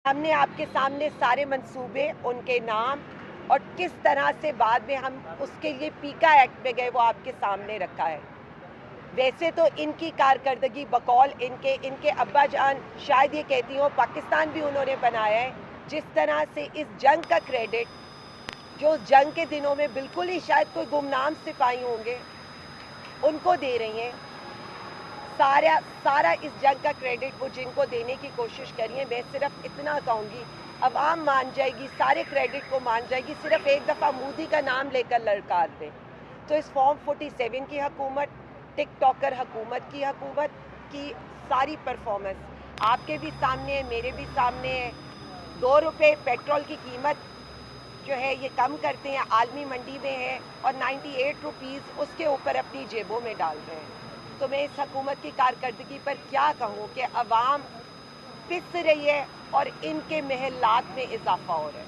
हमने आपके सामने सारे मंसूबे, उनके नाम और किस तरह से बाद में हम उसके लिए पीका एक्ट में गए वो आपके सामने रखा है। वैसे तो इनकी कारकर्दगी बकौल इनके अब्बा जान शायद ये कहती हो पाकिस्तान भी उन्होंने बनाया है। जिस तरह से इस जंग का क्रेडिट जो जंग के दिनों में बिल्कुल ही शायद कोई गुमनाम सिपाही होंगे उनको दे रही हैं, सारा इस जंग का क्रेडिट वो जिनको देने की कोशिश करी है। मैं सिर्फ इतना कहूँगी, अवाम मान जाएगी, सारे क्रेडिट को मान जाएगी, सिर्फ एक दफ़ा मोदी का नाम लेकर ललकार दें। तो इस फॉर्म 47 की हुकूमत, टिक टॉकर हुकूमत की सारी परफॉर्मेंस आपके भी सामने है, मेरे भी सामने है। 2 रुपये पेट्रोल की कीमत जो है ये कम करते हैं, आलमी मंडी में है, और 98 रुपीज़ उसके ऊपर अपनी जेबों में डाल रहे हैं। तो मैं इस हुकूमत की कारकर्दगी पर क्या कहूँ कि अवाम पिस रही है और इनके महलात में इजाफा हो रहा है।